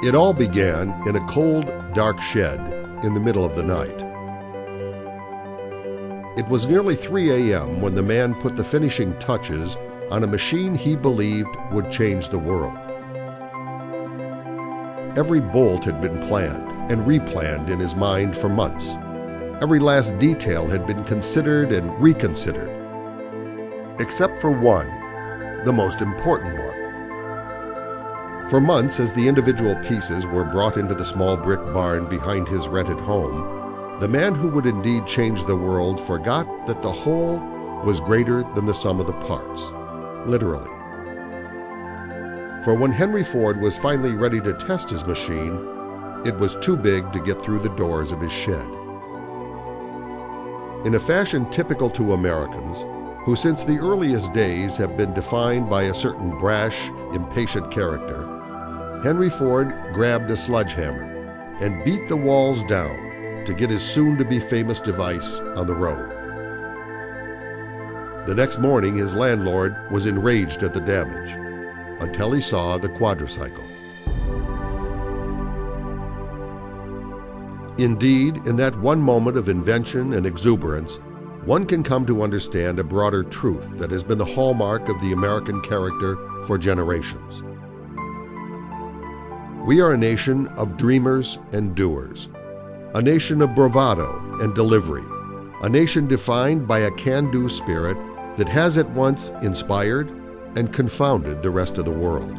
It all began in a cold, dark shed in the middle of the night. It was nearly 3 a.m. when the man put the finishing touches on a machine he believed would change the world. Every bolt had been planned and replanned in his mind for months. Every last detail had been considered and reconsidered, except for one, the most important one. For months, as the individual pieces were brought into the small brick barn behind his rented home, the man who would indeed change the world forgot that the whole was greater than the sum of the parts, literally. For when Henry Ford was finally ready to test his machine, it was too big to get through the doors of his shed. In a fashion typical to Americans, who since the earliest days have been defined by a certain brash, impatient character, Henry Ford grabbed a sledgehammer and beat the walls down to get his soon-to-be famous device on the road. The next morning, his landlord was enraged at the damage, until he saw the quadricycle. Indeed, in that one moment of invention and exuberance, one can come to understand a broader truth that has been the hallmark of the American character for generations. We are a nation of dreamers and doers, a nation of bravado and delivery, a nation defined by a can-do spirit that has at once inspired and confounded the rest of the world.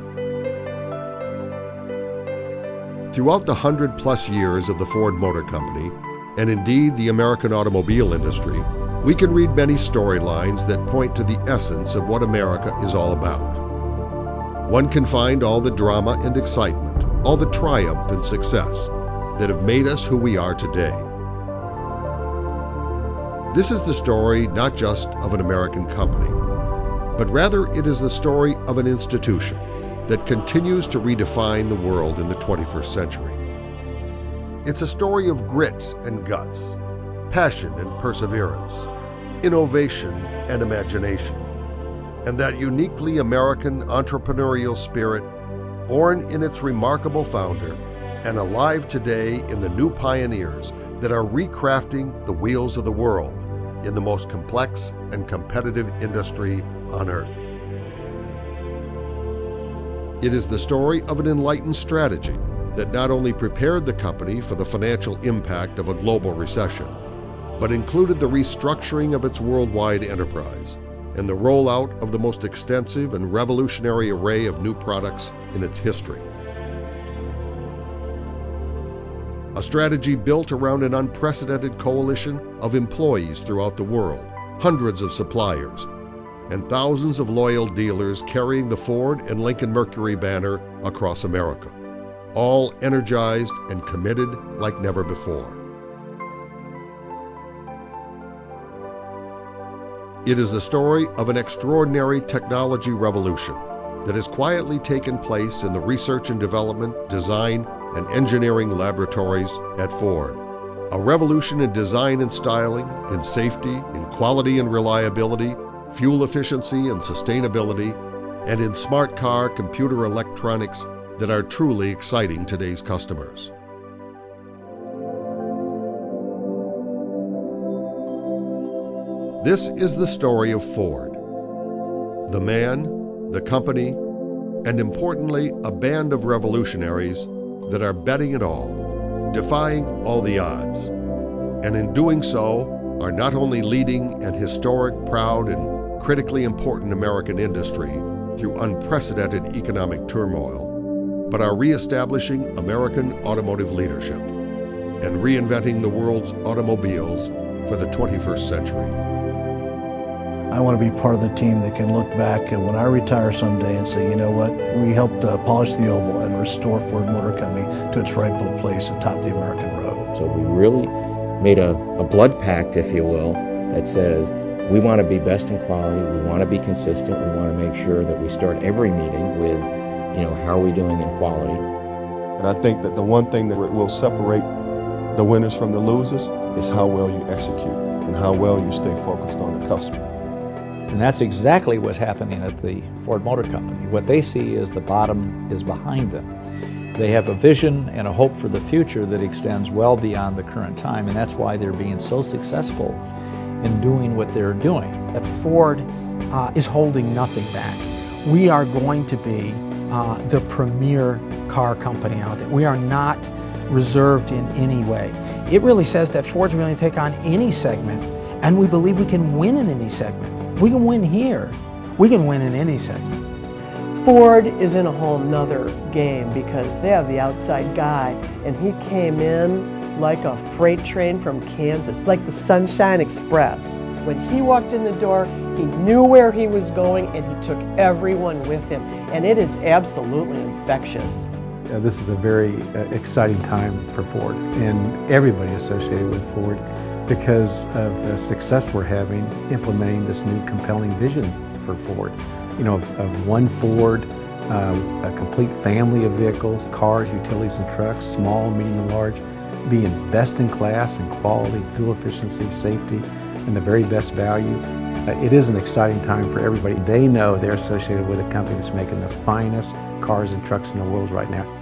Throughout the 100-plus years of the Ford Motor Company, and indeed the American automobile industry, we can read many storylines that point to the essence of what America is all about. One can find all the drama and excitement, all the triumph and success that have made us who we are today. This is the story not just of an American company, but rather it is the story of an institution that continues to redefine the world in the 21st century. It's a story of grit and guts, passion and perseverance, innovation and imagination, and that uniquely American entrepreneurial spirit born in its remarkable founder and alive today in the new pioneers that are recrafting the wheels of the world in the most complex and competitive industry on earth. It is the story of an enlightened strategy that not only prepared the company for the financial impact of a global recession, but included the restructuring of its worldwide enterprise and the rollout of the most extensive and revolutionary array of new products in its history. A strategy built around an unprecedented coalition of employees throughout the world, hundreds of suppliers, and thousands of loyal dealers carrying the Ford and Lincoln Mercury banner across America, all energized and committed like never before. It is the story of an extraordinary technology revolution that has quietly taken place in the research and development, design, and engineering laboratories at Ford. A revolution in design and styling, in safety, in quality and reliability, fuel efficiency and sustainability, and in smart car computer electronics that are truly exciting today's customers. This is the story of Ford, the man, the company, and importantly, a band of revolutionaries that are betting it all, defying all the odds, and in doing so are not only leading an historic, proud, and critically important American industry through unprecedented economic turmoil, but are reestablishing American automotive leadership and reinventing the world's automobiles for the 21st century. I want to be part of the team that can look back and when I retire someday and say, you know what, we helped polish the oval and restore Ford Motor Company to its rightful place atop the American road. So we really made a blood pact, if you will, that says we want to be best in quality, we want to be consistent, we want to make sure that we start every meeting with, how are we doing in quality? And I think that the one thing that will separate the winners from the losers is how well you execute and how well you stay focused on the customer. And that's exactly what's happening at the Ford Motor Company. What they see is the bottom is behind them. They have a vision and a hope for the future that extends well beyond the current time, and that's why they're being so successful in doing what they're doing. That Ford is holding nothing back. We are going to be the premier car company out there. We are not reserved in any way. It really says that Ford's willing to take on any segment, and we believe we can win in any segment. We can win here. We can win in any segment. Ford is in a whole nother game because they have the outside guy, and he came in like a freight train from Kansas, like the Sunshine Express. When he walked in the door, he knew where he was going, and he took everyone with him, and it is absolutely infectious. This is a very exciting time for Ford and everybody associated with Ford because of the success we're having implementing this new compelling vision for Ford. You know, of one Ford, a complete family of vehicles, cars, utilities, and trucks, small, medium, and large, being best in class in quality, fuel efficiency, safety, and the very best value. It is an exciting time for everybody. They know they're associated with a company that's making the finest cars and trucks in the world right now.